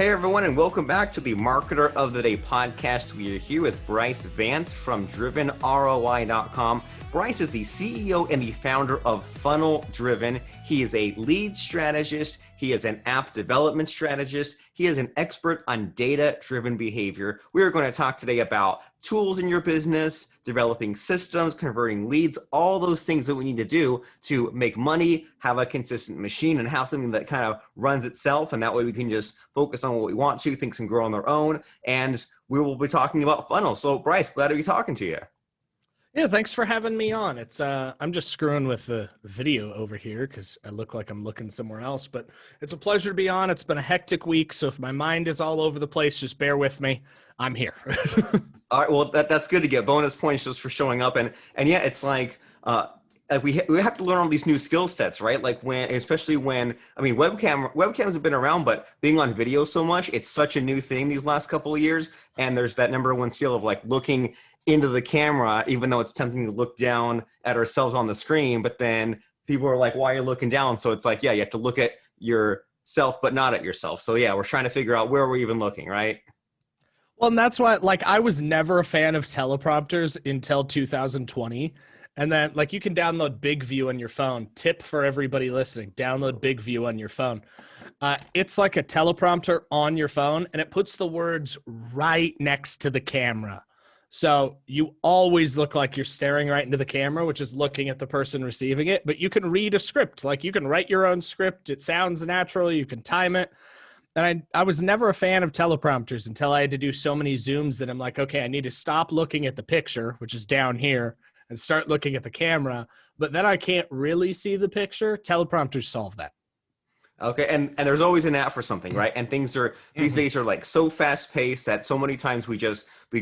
Hey everyone, and welcome back to the Marketer of the Day podcast. We are here with Bryce Vance from DrivenROI.com. Bryce is the CEO and the founder of Funnel Driven. He is a lead strategist. He is an app development strategist. He is an expert on data-driven behavior. We are going to talk today about tools in your business, developing systems, converting leads, all those things that we need to do to make money, have a consistent machine, and have something that kind of runs itself. And that way we can just focus on what we want to, things can grow on their own. And we will be talking about funnels. So Bryce, glad to be talking to you. Yeah, thanks for having me on. It's I'm just screwing with the video over here because I look like I'm looking somewhere else, but it's a pleasure to be on. It's been a hectic week, so if my mind is all over the place, just bear with me. I'm here. All right, well, that's good to get bonus points just for showing up. And yeah, it's like we have to learn all these new skill sets, right? Like especially when, I mean, webcams have been around, but being on video so much, it's such a new thing these last couple of years. And there's that number one skill of like looking into the camera, even though it's tempting to look down at ourselves on the screen, but then people are like, why are you looking down? So it's like, yeah, you have to look at yourself, but not at yourself. So yeah, we're trying to figure out where we're even looking, right? Well, and that's why, like, I was never a fan of teleprompters until 2020. And then, like, you can download Big View on your phone. Tip for everybody listening, download Big View on your phone. It's like a teleprompter on your phone, and it puts the words right next to the camera. So you always look like you're staring right into the camera, which is looking at the person receiving it. But you can read a script. Like, you can write your own script. It sounds natural. You can time it. And I was never a fan of teleprompters until I had to do so many Zooms that I'm like, okay, I need to stop looking at the picture, which is down here, and start looking at the camera. But then I can't really see the picture. Teleprompters solve that. Okay, and there's always an app for something, right? And things are these days are like so fast paced that so many times we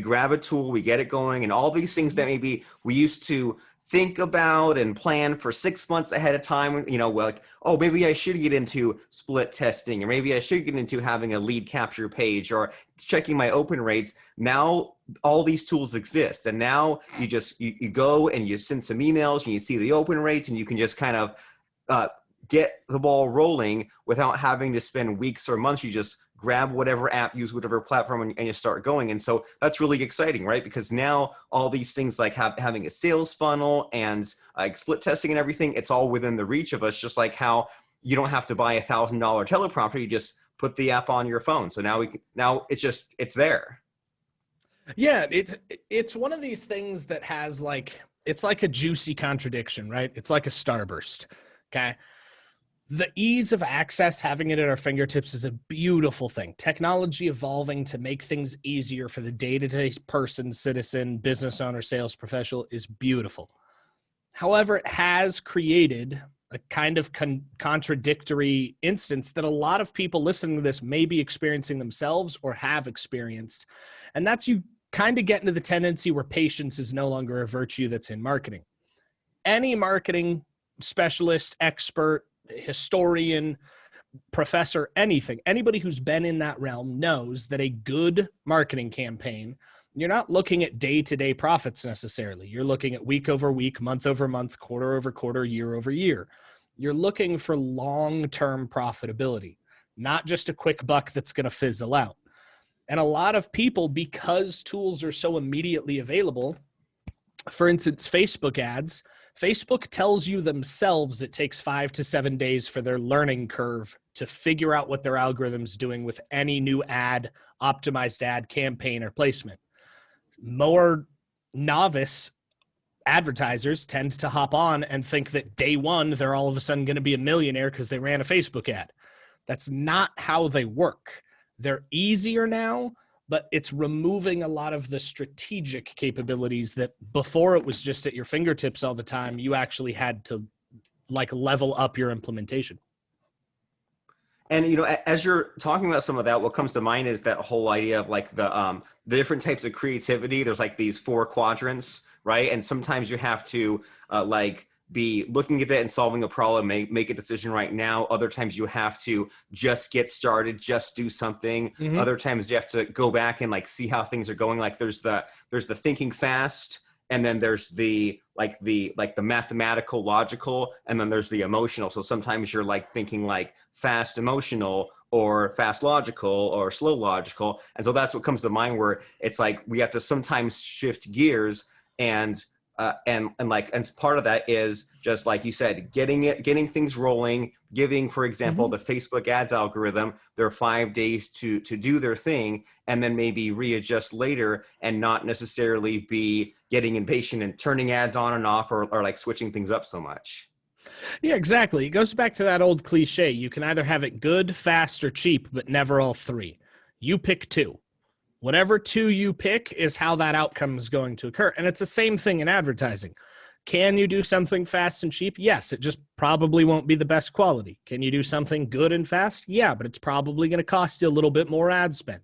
grab a tool, we get it going, and all these things that maybe we used to think about and plan for 6 months ahead of time, you know, like, oh, maybe I should get into split testing, or maybe I should get into having a lead capture page or checking my open rates. Now all these tools exist, and now you go and you send some emails and you see the open rates, and you can just kind of get the ball rolling without having to spend weeks or months. You just grab whatever app, use whatever platform, and you start going. And so that's really exciting, right? Because now all these things like having a sales funnel and split testing and everything, it's all within the reach of us, just like how you don't have to buy $1,000 teleprompter. You just put the app on your phone. So now it's there. Yeah, it's one of these things that has it's like a juicy contradiction, right? It's like a starburst, okay? The ease of access, having it at our fingertips, is a beautiful thing. Technology evolving to make things easier for the day-to-day person, citizen, business owner, sales professional is beautiful. However, it has created a kind of contradictory instance that a lot of people listening to this may be experiencing themselves or have experienced. And that's you kind of get into the tendency where patience is no longer a virtue that's in marketing. Any marketing specialist, expert, historian, professor, anybody who's been in that realm knows that a good marketing campaign, you're not looking at day-to-day profits necessarily. You're looking at week over week, month over month, quarter over quarter, year over year. You're looking for long-term profitability, not just a quick buck that's going to fizzle out. And a lot of people, because tools are so immediately available, for instance, Facebook ads, Facebook tells you themselves it takes 5 to 7 days for their learning curve to figure out what their algorithm's doing with any new ad, optimized ad campaign or placement. More novice advertisers tend to hop on and think that day one, they're all of a sudden going to be a millionaire because they ran a Facebook ad. That's not how they work. They're easier now, but it's removing a lot of the strategic capabilities that before it was just at your fingertips all the time. You actually had to level up your implementation. And, you know, as you're talking about some of that, what comes to mind is that whole idea of like the different types of creativity. There's like these 4 quadrants, right? And sometimes you have to be looking at that and solving a problem, make a decision right now. Other times you have to just get started, just do something. Mm-hmm. Other times you have to go back and see how things are going. Like there's the thinking fast, and then there's the mathematical, logical, and then there's the emotional. So sometimes you're thinking fast, emotional, or fast logical or slow logical. And so that's what comes to mind, where it's like we have to sometimes shift gears, and and part of that is just like you said, getting things rolling, giving, for example, the Facebook ads algorithm their 5 days to do their thing, and then maybe readjust later, and not necessarily be getting impatient and turning ads on and off, or like switching things up so much. Yeah, exactly. It goes back to that old cliche. You can either have it good, fast, or cheap, but never all three. You pick two. Whatever two you pick is how that outcome is going to occur. And it's the same thing in advertising. Can you do something fast and cheap? Yes, it just probably won't be the best quality. Can you do something good and fast? Yeah, but it's probably going to cost you a little bit more ad spend.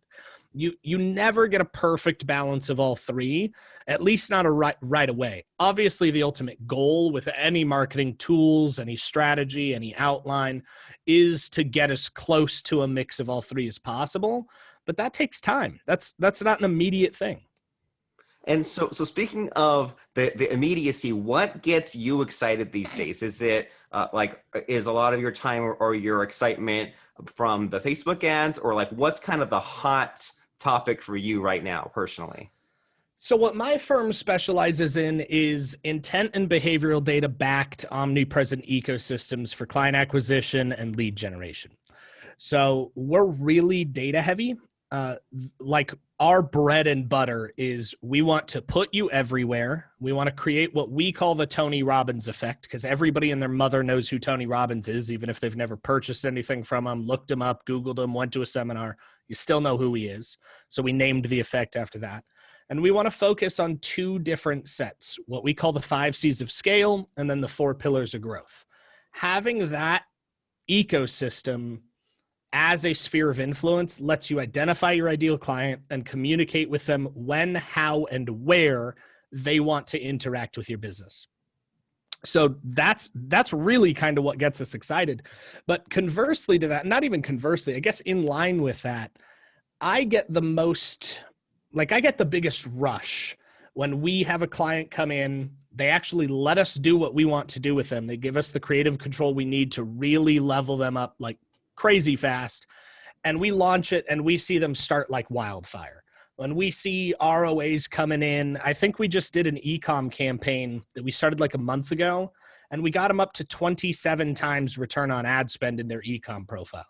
You never get a perfect balance of all three, at least not right away. Obviously, the ultimate goal with any marketing tools, any strategy, any outline is to get as close to a mix of all three as possible. But that takes time. That's not an immediate thing. And so speaking of the immediacy, what gets you excited these days? Is it is a lot of your time or your excitement from the Facebook ads, or like what's kind of the hot topic for you right now personally? So what my firm specializes in is intent and behavioral data backed omnipresent ecosystems for client acquisition and lead generation. So we're really data heavy. Like our bread and butter is we want to put you everywhere. We want to create what we call the Tony Robbins effect, because everybody and their mother knows who Tony Robbins is, even if they've never purchased anything from him, looked him up, Googled him, went to a seminar. You still know who he is. So we named the effect after that. And we want to focus on two different sets, what we call the 5 C's of scale, and then the 4 pillars of growth. Having that ecosystem as a sphere of influence lets you identify your ideal client and communicate with them when, how, and where they want to interact with your business. So that's really kind of what gets us excited. But conversely to that, not even conversely, I guess in line with that, I get the biggest rush when we have a client come in. They actually let us do what we want to do with them. They give us the creative control we need to really level them up like crazy fast. And we launch it and we see them start like wildfire. When we see ROAs coming in, I think we just did an e-com campaign that we started like a month ago, and we got them up to 27 times return on ad spend in their e-com profile.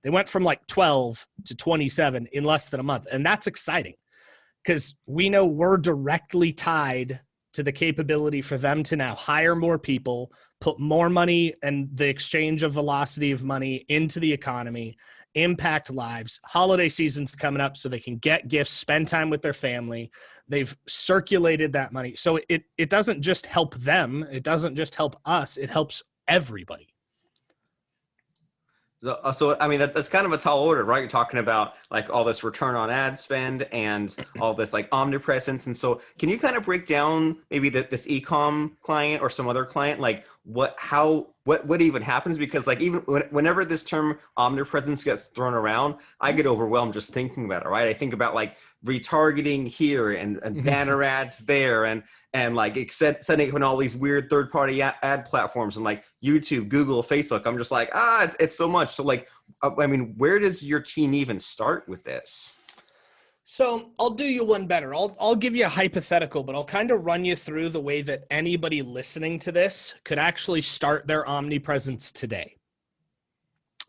They went from like 12 to 27 in less than a month. And that's exciting because we know we're directly tied to the capability for them to now hire more people, put more money and the exchange of velocity of money into the economy, impact lives. Holiday season's coming up so they can get gifts, spend time with their family. They've circulated that money. So it doesn't just help them. It doesn't just help us. It helps everybody. So I mean, that's kind of a tall order, right? You're talking about like all this return on ad spend and all this like omnipresence. And so can you kind of break down maybe this e-com client or some other client, like what even happens? Because like even whenever this term omnipresence gets thrown around, I get overwhelmed just thinking about it, right? I think about like retargeting here and banner ads there and like setting up on all these weird third-party ad platforms and like YouTube, Google, Facebook. I'm just like, it's so much. So like, I mean, where does your team even start with this? So I'll do you one better. I'll give you a hypothetical, but I'll kind of run you through the way that anybody listening to this could actually start their omnipresence today.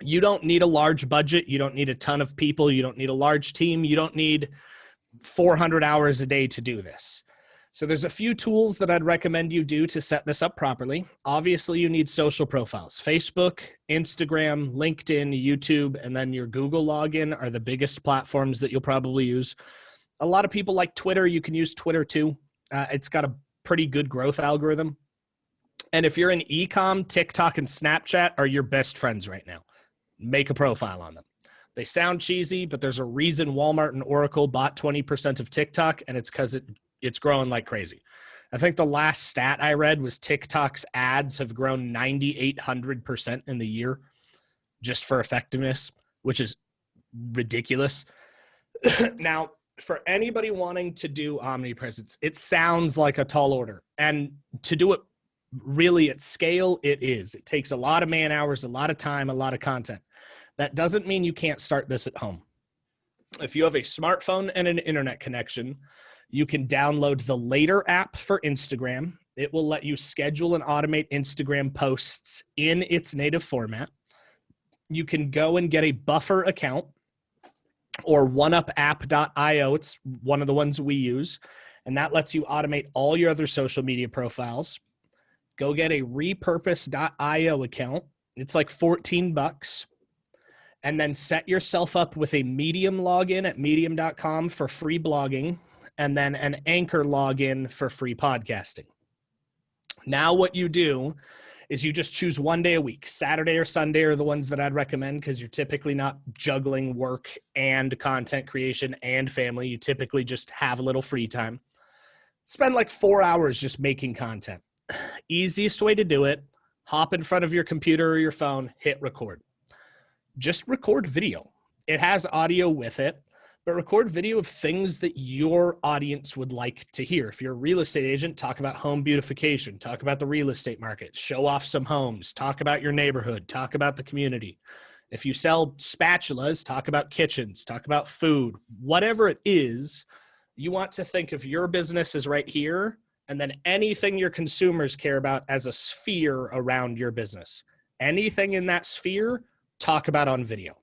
You don't need a large budget. You don't need a ton of people. You don't need a large team. You don't need 400 hours a day to do this. So there's a few tools that I'd recommend you do to set this up properly. Obviously, you need social profiles. Facebook, Instagram, LinkedIn, YouTube, and then your Google login are the biggest platforms that you'll probably use. A lot of people like Twitter. You can use Twitter too. It's got a pretty good growth algorithm. And if you're in e-com, TikTok and Snapchat are your best friends right now. Make a profile on them. They sound cheesy, but there's a reason Walmart and Oracle bought 20% of TikTok, and it's because it's growing like crazy. I think the last stat I read was TikTok's ads have grown 9,800% in the year just for effectiveness, which is ridiculous. Now, for anybody wanting to do omnipresence, it sounds like a tall order. And to do it really at scale, it is. It takes a lot of man hours, a lot of time, a lot of content. That doesn't mean you can't start this at home. If you have a smartphone and an internet connection, you can download the Later app for Instagram. It will let you schedule and automate Instagram posts in its native format. You can go and get a Buffer account or oneupapp.io. It's one of the ones we use, and that lets you automate all your other social media profiles. Go get a repurpose.io account. It's like $14. And then set yourself up with a Medium login at medium.com for free blogging, and then an Anchor login for free podcasting. Now what you do is you just choose one day a week. Saturday or Sunday are the ones that I'd recommend because you're typically not juggling work and content creation and family. You typically just have a little free time. Spend like 4 hours just making content. Easiest way to do it, hop in front of your computer or your phone, hit record. Just record video. It has audio with it, but record video of things that your audience would like to hear. If you're a real estate agent, talk about home beautification, talk about the real estate market, show off some homes, talk about your neighborhood, talk about the community. If you sell spatulas, talk about kitchens, talk about food, whatever it is, you want to think of your business as right here, and then anything your consumers care about as a sphere around your business. Anything in that sphere, talk about on video.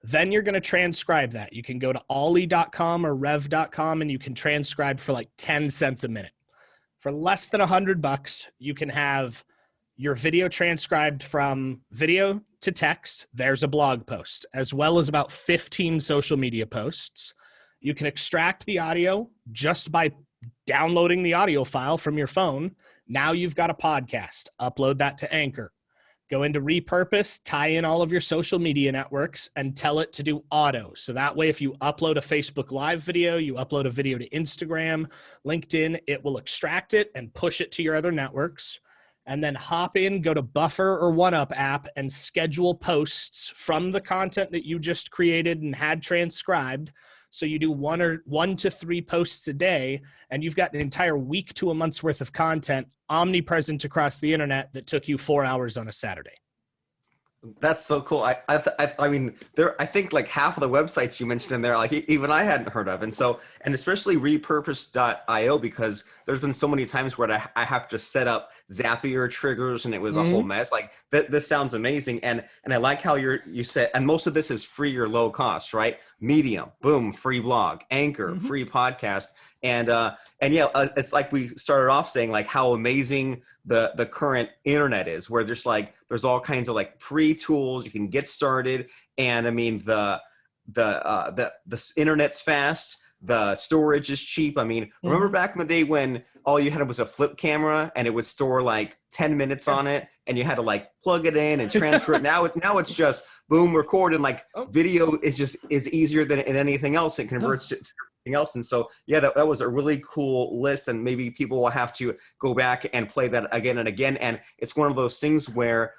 Then you're going to transcribe that. You can go to ollie.com or rev.com and you can transcribe for like 10 cents a minute. For less than $100, you can have your video transcribed from video to text. There's a blog post, as well as about 15 social media posts. You can extract the audio just by downloading the audio file from your phone. Now you've got a podcast. Upload that to Anchor. Go into repurpose, tie in all of your social media networks, and tell it to do auto. So that way, if you upload a Facebook Live video, you upload a video to Instagram, LinkedIn, it will extract it and push it to your other networks. And then hop in, go to Buffer or OneUp app and schedule posts from the content that you just created and had transcribed. So you do 1 to 3 posts a day, and you've got an entire week to a month's worth of content omnipresent across the internet that took you 4 hours on a Saturday. That's so cool. I mean, I think like half of the websites you mentioned in there, like even I hadn't heard of. And so, and especially repurpose.io, because there's been so many times where I have to set up Zapier triggers and it was a whole mess. Like this sounds amazing. And I like how you said, and most of this is free or low cost, right? Medium, boom, free blog, Anchor, free podcast. And yeah, it's like we started off saying like how amazing the current internet is, where there's all kinds of like free tools you can get started. And I mean, the internet's fast, the storage is cheap. I mean, remember back in the day when all you had was a flip camera and it would store like 10 minutes on it and you had to like plug it in and transfer it. Now it's just boom, record, and like video is easier than anything else. It converts to everything else. And so, yeah, that was a really cool list, and maybe people will have to go back and play that again and again. And it's one of those things where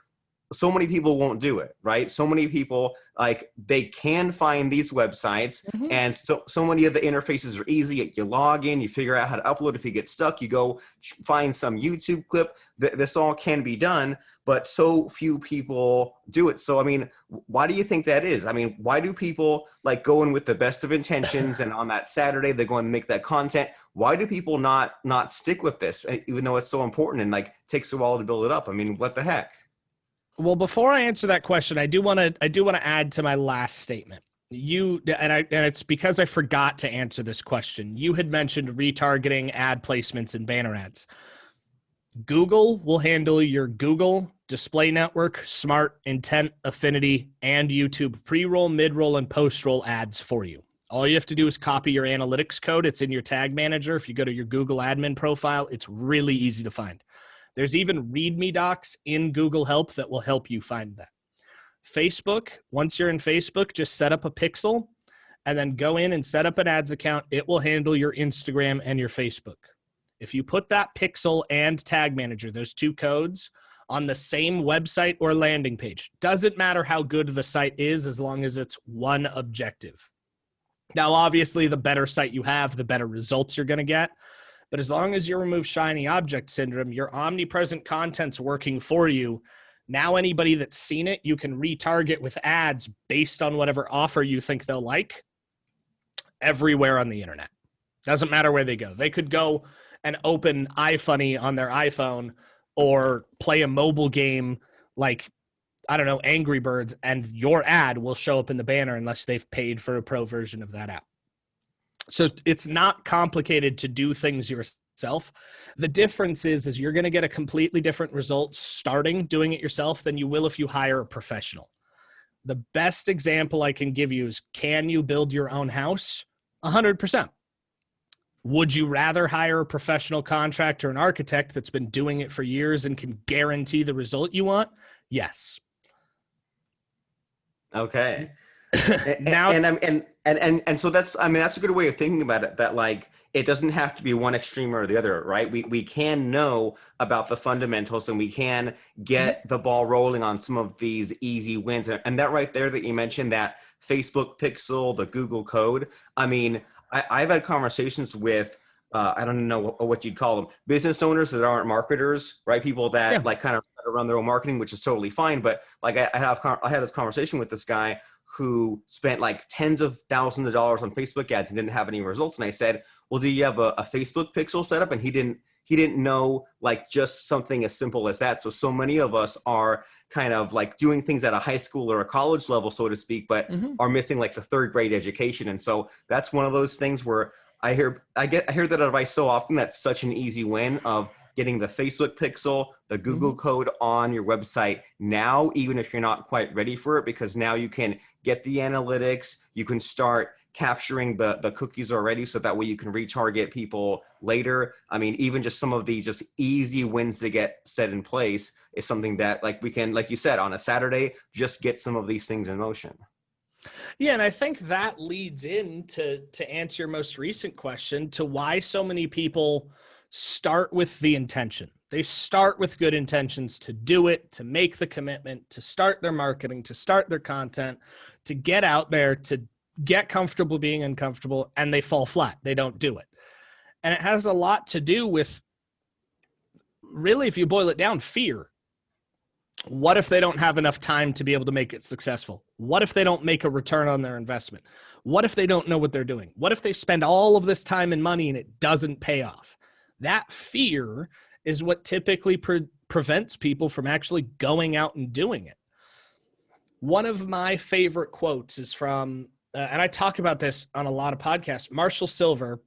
so many people won't do it, right? So many people, like, they can find these websites, and so many of the interfaces are easy. You log in, you figure out how to upload. If you get stuck, you go find some YouTube clip. This all can be done, but so few people do it. So, I mean, why do you think that is? I mean, why do people like go in with the best of intentions and on that Saturday they go and make that content? Why do people not stick with this, even though it's so important and like takes a while to build it up? I mean, what the heck? Well, before I answer that question, I do want to add to my last statement. And it's because I forgot to answer this question. You had mentioned retargeting, ad placements, and banner ads. Google will handle your Google Display Network, Smart, Intent, Affinity, and YouTube pre-roll, mid-roll, and post-roll ads for you. All you have to do is copy your analytics code. It's in your tag manager. If you go to your Google admin profile, it's really easy to find. There's even README docs in Google Help that will help you find that. Facebook, once you're in Facebook, just set up a pixel and then go in and set up an ads account. It will handle your Instagram and your Facebook. If you put that pixel and tag manager, those two codes, on the same website or landing page, doesn't matter how good the site is as long as it's one objective. Now, obviously, the better site you have, the better results you're going to get. But as long as you remove shiny object syndrome, your omnipresent content's working for you, Now anybody that's seen it, you can retarget with ads based on whatever offer you think they'll like everywhere on the internet. Doesn't matter where they go. They could go and open iFunny on their iPhone or play a mobile game like, I don't know, Angry Birds, and your ad will show up in the banner unless they've paid for a pro version of that app. So it's not complicated to do things yourself. The difference is you're going to get a completely different result starting doing it yourself than you will if you hire a professional. The best example I can give you is, can you build your own house? 100%. Would you rather hire a professional contractor, an architect that's been doing it for years and can guarantee the result you want? Yes. Okay. Now, and so that's, I mean, that's a good way of thinking about it, that like it doesn't have to be one extreme or the other, right? We can know about the fundamentals and we can get the ball rolling on some of these easy wins. And that right there that you mentioned, that Facebook pixel, the Google code. I mean, I've had conversations with I don't know what you'd call them, business owners that aren't marketers, right? People that like kind of run their own marketing, which is totally fine. But like I had this conversation with this guy who spent like tens of thousands of dollars on Facebook ads and didn't have any results. And I said, well, do you have a Facebook pixel set up? And he didn't know, like, just something as simple as that. So many of us are kind of like doing things at a high school or a college level, so to speak, but are missing like the third grade education. And so that's one of those things where I hear that advice so often. That's such an easy win of getting the Facebook pixel, the Google code on your website now, even if you're not quite ready for it, because now you can get the analytics, you can start capturing the cookies already, so that way you can retarget people later. I mean, even just some of these just easy wins to get set in place is something that like we can, like you said, on a Saturday, just get some of these things in motion. Yeah, and I think that leads in to answer your most recent question, to why so many people start with the intention. They start with good intentions to do it, to make the commitment, to start their marketing, to start their content, to get out there, to get comfortable being uncomfortable, and they fall flat. They don't do it. And it has a lot to do with, really, if you boil it down, fear. What if they don't have enough time to be able to make it successful? What if they don't make a return on their investment? What if they don't know what they're doing? What if they spend all of this time and money and it doesn't pay off? That fear is what typically prevents people from actually going out and doing it. One of my favorite quotes is from, and I talk about this on a lot of podcasts, Marshall Silver.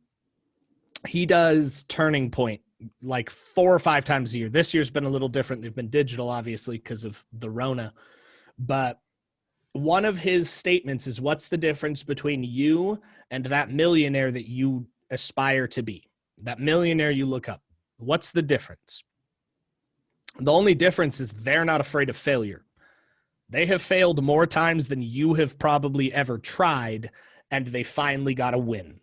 He does Turning Point like 4 or 5 times a year. This year's been a little different. They've been digital, obviously, because of the Rona. But one of his statements is, what's the difference between you and that millionaire that you aspire to be? That millionaire you look up. What's the difference? The only difference is they're not afraid of failure. They have failed more times than you have probably ever tried, and they finally got a win.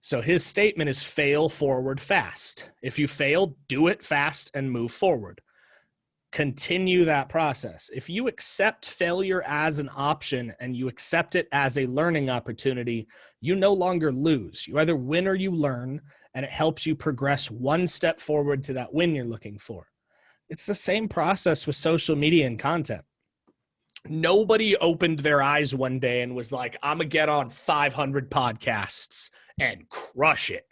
So his statement is, fail forward fast. If you fail, do it fast and move forward. Continue that process. If you accept failure as an option and you accept it as a learning opportunity, you no longer lose. You either win or you learn, and it helps you progress one step forward to that win you're looking for. It's the same process with social media and content. Nobody opened their eyes one day and was like, I'm going to get on 500 podcasts and crush it.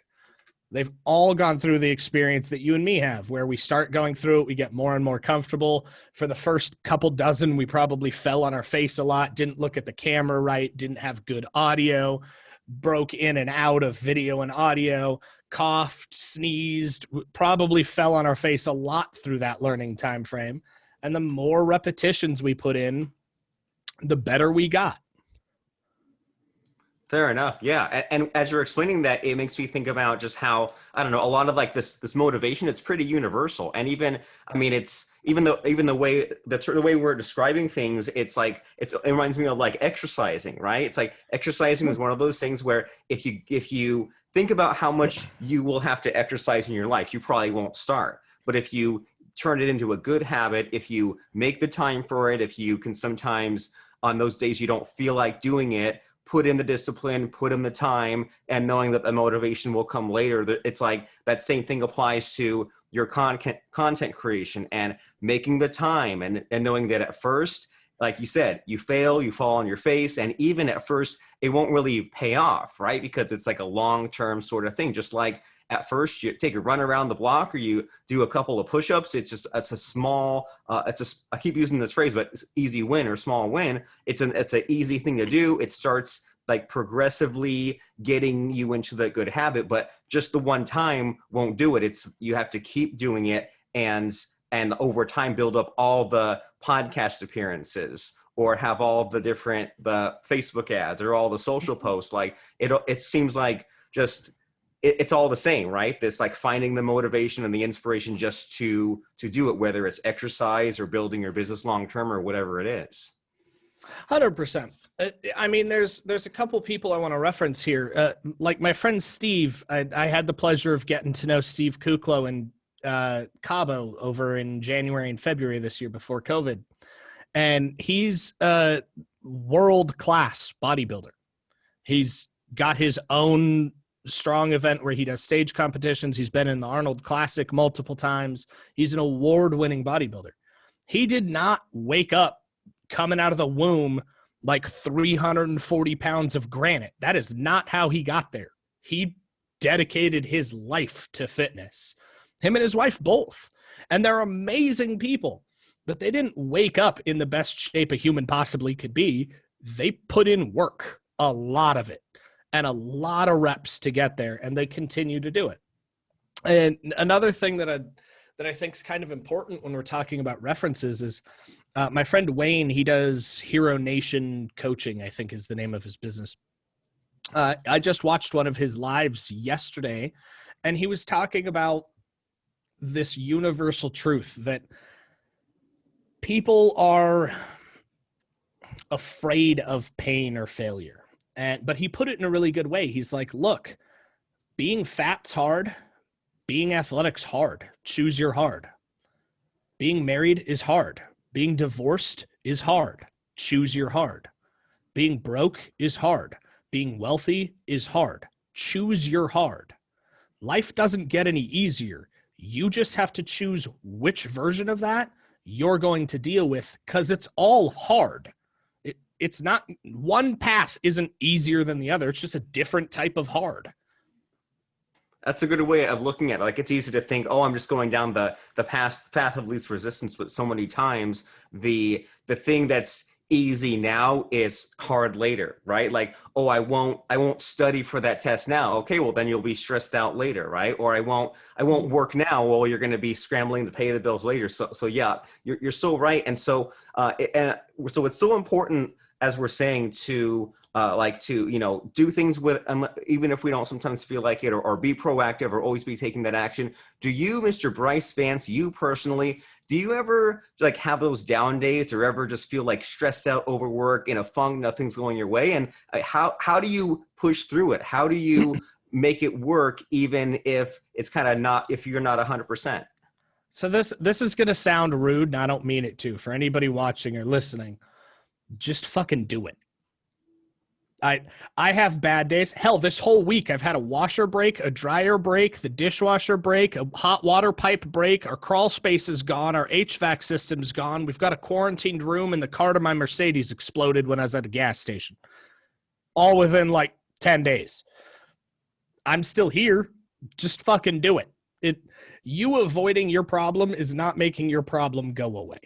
They've all gone through the experience that you and me have, where we start going through it, we get more and more comfortable. For the first couple dozen, we probably fell on our face a lot, didn't look at the camera right, didn't have good audio, broke in and out of video and audio, coughed, sneezed, probably fell on our face a lot through that learning time frame. And the more repetitions we put in, the better we got. Fair enough. Yeah. And as you're explaining that, it makes me think about just how, I don't know, a lot of like this motivation, it's pretty universal. And even, I mean, it's even the way the way we're describing things, it's like, it reminds me of like exercising, right? It's like exercising is one of those things where if you think about how much you will have to exercise in your life, you probably won't start. But if you turn it into a good habit, if you make the time for it, if you can sometimes on those days you don't feel like doing it, put in the discipline, put in the time, and knowing that the motivation will come later. It's like that same thing applies to your content creation and making the time and knowing that at first, like you said, you fail, you fall on your face. And even at first, it won't really pay off, right? Because it's like a long-term sort of thing. Just like at first you take a run around the block or you do a couple of push-ups. It's a small, I keep using this phrase, but it's easy win or small win. It's an easy thing to do. It starts like progressively getting you into the good habit, but just the one time won't do it. You have to keep doing it and over time build up all the podcast appearances or have all the Facebook ads or all the social posts. Like it seems like just it's all the same, right? This like finding the motivation and the inspiration just to do it, whether it's exercise or building your business long term or whatever it is. 100%. I mean, there's a couple people I want to reference here. Like my friend Steve, I had the pleasure of getting to know Steve Kuklo in Cabo over in January and February this year before COVID. And he's a world-class bodybuilder. He's got his own strong event where he does stage competitions. He's been in the Arnold Classic multiple times. He's an award-winning bodybuilder. He did not wake up coming out of the womb like 340 pounds of granite. That is not how he got there. He dedicated his life to fitness. Him and his wife both. And they're amazing people, but they didn't wake up in the best shape a human possibly could be. They put in work, a lot of it, and a lot of reps to get there, and they continue to do it. And another thing that I think is kind of important when we're talking about references is my friend Wayne, he does Hero Nation Coaching, I think is the name of his business. I just watched one of his lives yesterday, and he was talking about this universal truth that people are afraid of pain or failure. But he put it in a really good way. He's like, look, being fat's hard. Being athletic's hard. Choose your hard. Being married is hard. Being divorced is hard. Choose your hard. Being broke is hard. Being wealthy is hard. Choose your hard. Life doesn't get any easier. You just have to choose which version of that you're going to deal with, because it's all hard. It's not, one path isn't easier than the other. It's just a different type of hard. That's a good way of looking at it. Like, it's easy to think, oh, I'm just going down the path of least resistance, but so many times the thing that's easy now is hard later, right? Like, oh, I won't study for that test now. Okay, well then you'll be stressed out later, right? Or I won't work now. Well, you're going to be scrambling to pay the bills later. So yeah, you're so right. And so so it's so important, as we're saying, to do things with, even if we don't sometimes feel like it, or be proactive, or always be taking that action. Do you, Mr. Bryce Vance, you personally, do you ever like have those down days, or ever just feel like stressed out, overwork, in a funk, nothing's going your way? And how do you push through it? How do you make it work, even if it's kind of not, if you're not 100%? So this is going to sound rude, and I don't mean it to. For anybody watching or listening, just fucking do it. I have bad days. Hell, this whole week I've had a washer break, a dryer break, the dishwasher break, a hot water pipe break. Our crawl space is gone. Our HVAC system's gone. We've got a quarantined room, and the car to my Mercedes exploded when I was at a gas station. All within like 10 days. I'm still here. Just fucking do it. You avoiding your problem is not making your problem go away.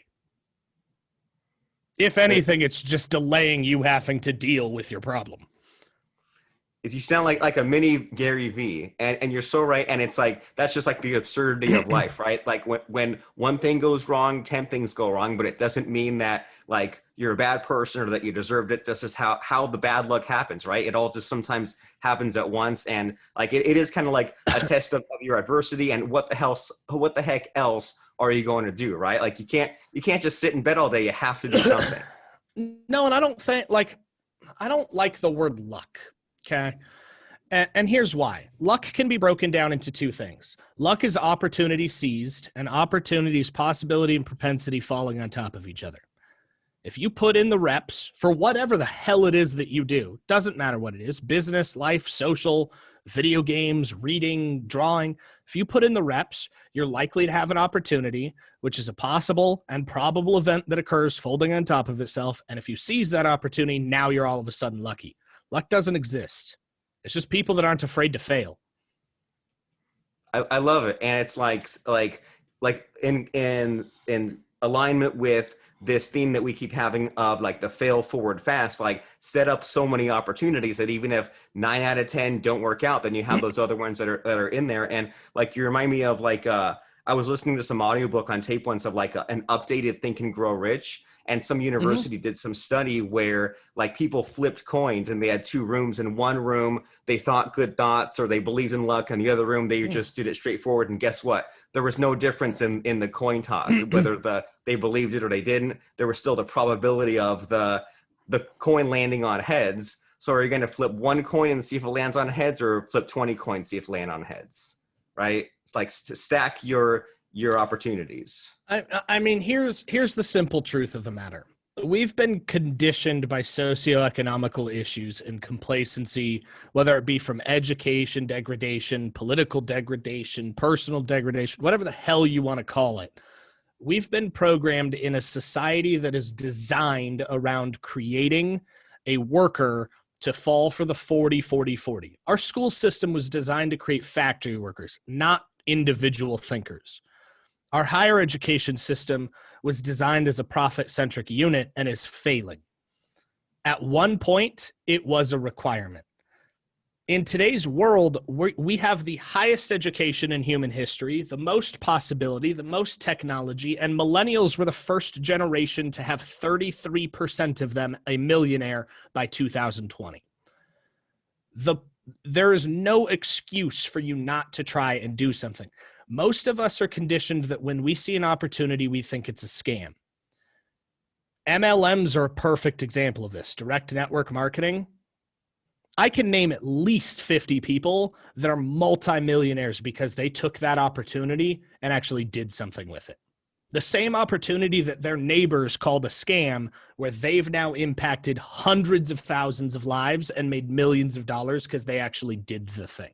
If anything, it's just delaying you having to deal with your problem. You sound like a mini Gary V, and you're so right. And it's like, that's just like the absurdity of life, right? Like when one thing goes wrong, 10 things go wrong, but it doesn't mean that like you're a bad person or that you deserved it. This is how the bad luck happens, right? It all just sometimes happens at once. And like, it is kind of like a test of your adversity, and what the heck else are you going to do, right? Like you can't just sit in bed all day. You have to do something. No, and I don't like the word luck. Okay. And here's why. Luck can be broken down into two things. Luck is opportunity seized, and opportunity is possibility and propensity falling on top of each other. If you put in the reps for whatever the hell it is that you do, doesn't matter what it is, business, life, social, video games, reading, drawing, if you put in the reps, you're likely to have an opportunity, which is a possible and probable event that occurs folding on top of itself. And if you seize that opportunity, now you're all of a sudden lucky. Luck doesn't exist. It's just people that aren't afraid to fail. I love it, and it's like in alignment with this theme that we keep having of like the fail forward fast, like set up so many opportunities that even if 9 out of 10 don't work out, then you have those other ones that are in there. And like, you remind me of like, I was listening to some audiobook on tape once of like an updated Think and Grow Rich. And some university did some study where like people flipped coins and they had two rooms. In one room, they thought good thoughts or they believed in luck. In the other room, they just did it straightforward. And guess what? There was no difference in the coin toss, whether they believed it or they didn't. There was still the probability of the coin landing on heads. So are you going to flip one coin and see if it lands on heads, or flip 20 coins, see if it land on heads, right? It's like to stack your opportunities. I mean, here's the simple truth of the matter. We've been conditioned by socioeconomical issues and complacency, whether it be from education degradation, political degradation, personal degradation, whatever the hell you want to call it. We've been programmed in a society that is designed around creating a worker to fall for the 40, 40, 40. Our school system was designed to create factory workers, not individual thinkers. Our higher education system was designed as a profit-centric unit and is failing. At one point, it was a requirement. In today's world, we have the highest education in human history, the most possibility, the most technology, and millennials were the first generation to have 33% of them a millionaire by 2020. There is no excuse for you not to try and do something. Most of us are conditioned that when we see an opportunity, we think it's a scam. MLMs are a perfect example of this. Direct network marketing. I can name at least 50 people that are multimillionaires because they took that opportunity and actually did something with it. The same opportunity that their neighbors called a scam, where they've now impacted hundreds of thousands of lives and made millions of dollars because they actually did the thing.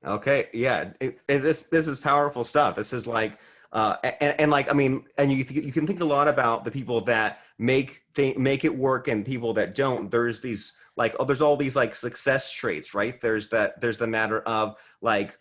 Okay, yeah, this is powerful stuff. This is like, and like, I mean, and you can think a lot about the people that make it work and people that don't. There's these like, there's all these like success traits, right? There's the matter of like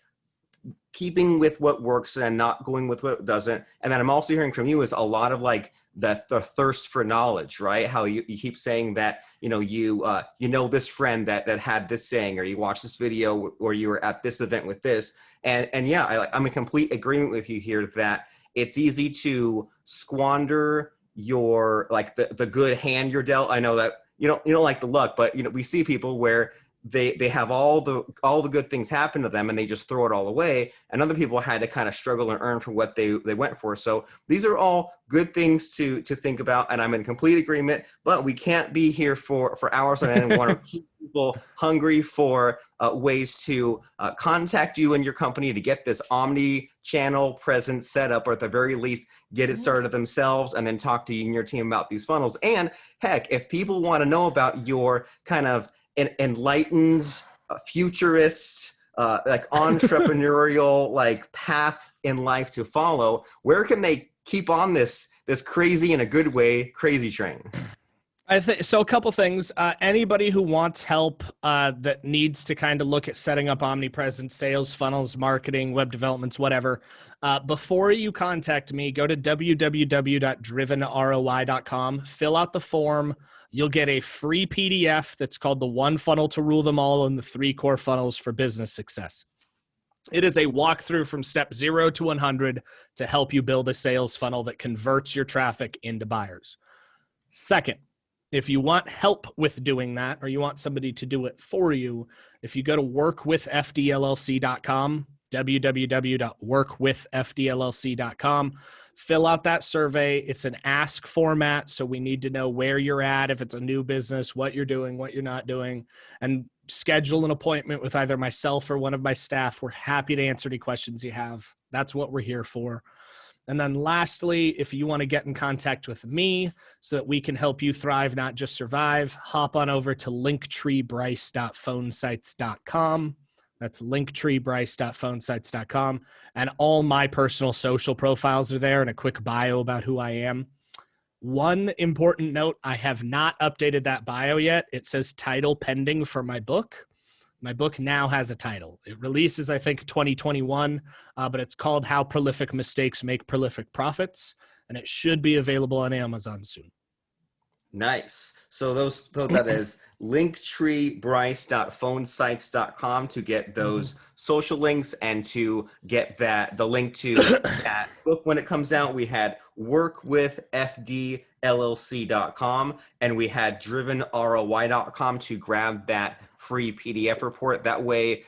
keeping with what works and not going with what doesn't. And then I'm also hearing from you is a lot of like the thirst for knowledge, right? How you keep saying that, you know this friend that had this saying, or you watch this video, or you were at this event with this. And yeah, I'm in complete agreement with you here that it's easy to squander your, like the good hand you're dealt. I know that you don't like the luck, but we see people where they have all the good things happen to them and they just throw it all away, and other people had to kind of struggle and earn for what they went for. So these are all good things to think about, and I'm in complete agreement, but we can't be here for hours on end and want to keep people hungry for ways to contact you and your company to get this omni-channel presence set up, or at the very least get it started themselves, and then talk to you and your team about these funnels. And heck, if people want to know about your kind of enlightened, futurist, like entrepreneurial like path in life to follow, where can they keep on this crazy, in a good way, crazy train? I think so. A couple things. Anybody who wants help that needs to kind of look at setting up omnipresent sales funnels, marketing, web developments, whatever, before you contact me, go to www.drivenroi.com, fill out the form. You'll get a free PDF that's called The One Funnel to Rule Them All and the 3 Core Funnels for Business Success. It is a walkthrough from step 0 to 100 to help you build a sales funnel that converts your traffic into buyers. Second, if you want help with doing that, or you want somebody to do it for you, if you go to workwithfdllc.com, www.workwithfdllc.com, fill out that survey. It's an ask format, so we need to know where you're at, if it's a new business, what you're doing, what you're not doing, and schedule an appointment with either myself or one of my staff. We're happy to answer any questions you have. That's what we're here for. And then lastly, if you want to get in contact with me so that we can help you thrive, not just survive, hop on over to linktreebryce.phonesites.com. That's linktreebryce.phonesites.com. And all my personal social profiles are there and a quick bio about who I am. One important note, I have not updated that bio yet. It says title pending for my book. My book now has a title. It releases, I think, 2021, but it's called How Prolific Mistakes Make Prolific Profits, and it should be available on Amazon soon. Nice. So that is linktreebryce.phonesites.com to get those social links and to get the link to that book when it comes out. We had workwithfdllc.com and we had drivenroi.com to grab that free PDF report. That way,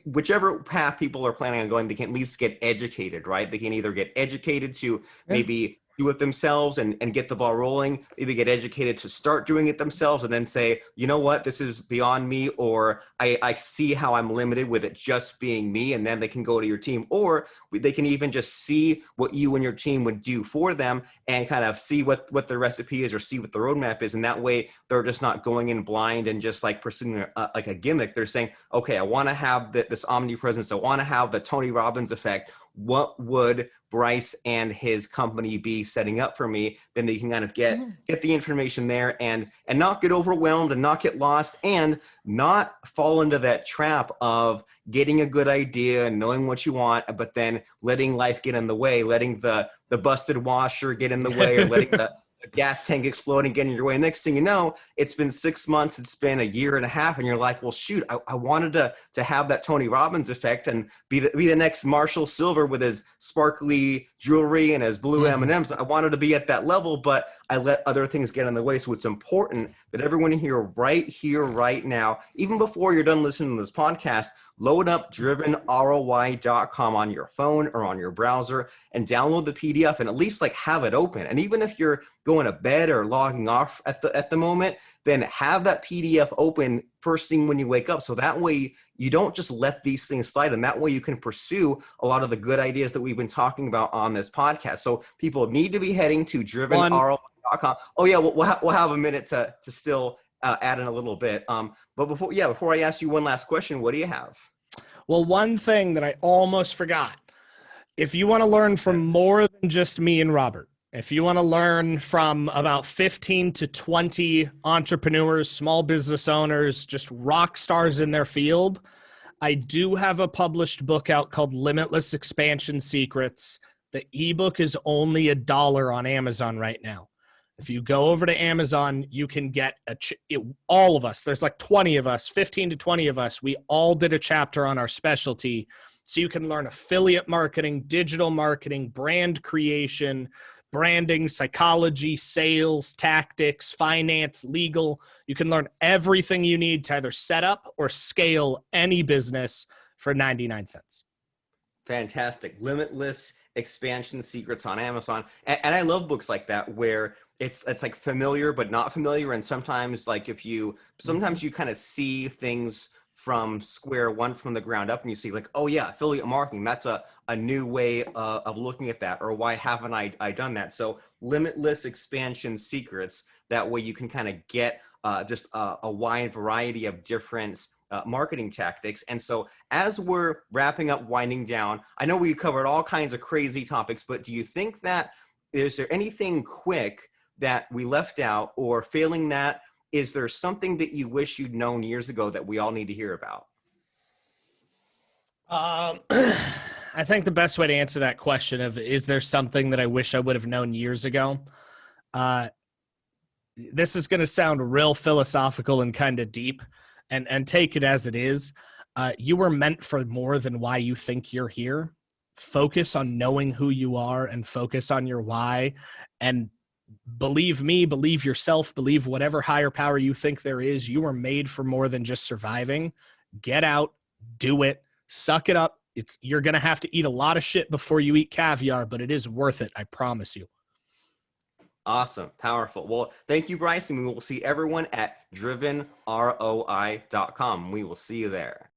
whichever path people are planning on going, they can at least get educated, right? They can either get educated to maybe do it themselves and get the ball rolling, maybe get educated to start doing it themselves and then say, you know what, this is beyond me, or I see how I'm limited with it just being me, and then they can go to your team. Or they can even just see what you and your team would do for them and kind of see what the recipe is or see what the roadmap is. And that way they're just not going in blind and just like pursuing like a gimmick. They're saying, okay, I want to have this omnipresence. I want to have the Tony Robbins effect. What would Bryce and his company be setting up for me? Then they can kind of get the information there and not get overwhelmed and not get lost and not fall into that trap of getting a good idea and knowing what you want, but then letting life get in the way, letting the busted washer get in the way, or letting the gas tank explode and get in your way. Next thing you know, it's been 6 months, it's been a year and a half, and you're like, well, shoot, I wanted to have that Tony Robbins effect and be the next Marshall Silver with his sparkly jewelry and his blue M&Ms. I wanted to be at that level, but I let other things get in the way. So it's important that everyone here, right now, even before you're done listening to this podcast, load up drivenroi.com on your phone or on your browser and download the PDF and at least like have it open. And even if you're going to bed or logging off at the moment, then have that PDF open first thing when you wake up. So that way you don't just let these things slide. And that way you can pursue a lot of the good ideas that we've been talking about on this podcast. So people need to be heading to drivenroi.com. Oh yeah, we'll have a minute to still add in a little bit. But before I ask you one last question, what do you have? Well, one thing that I almost forgot. If you want to learn from more than just me and Robert, if you want to learn from about 15 to 20 entrepreneurs, small business owners, just rock stars in their field, I do have a published book out called Limitless Expansion Secrets. The ebook is only $1 on Amazon right now. If you go over to Amazon, you can get all of us. There's like 20 of us, 15 to 20 of us. We all did a chapter on our specialty. So you can learn affiliate marketing, digital marketing, brand creation, branding, psychology, sales, tactics, finance, legal. You can learn everything you need to either set up or scale any business for 99 cents. Fantastic. Limitless Expansion Secrets on Amazon. And I love books like that where it's like familiar but not familiar. And sometimes like sometimes you kind of see things from square one, from the ground up, and you see like, oh yeah, affiliate marketing, that's a new way of looking at that, or why haven't I done that? So Limitless Expansion Secrets, that way you can kind of get just a wide variety of different marketing tactics. And so as we're wrapping up, winding down, I know we covered all kinds of crazy topics, but do you think that, is there anything quick that we left out, or failing that, is there something that you wish you'd known years ago that we all need to hear about? I think the best way to answer that question of, is there something that I wish I would have known years ago? This is going to sound real philosophical and kind of deep, and take it as it is. You were meant for more than why you think you're here. Focus on knowing who you are and focus on your why, and believe me, believe yourself, believe whatever higher power you think there is. You were made for more than just surviving. Get out, do it, suck it up. You're going to have to eat a lot of shit before you eat caviar, but it is worth it. I promise you. Awesome. Powerful. Well, thank you, Bryce. And we will see everyone at drivenroi.com. We will see you there.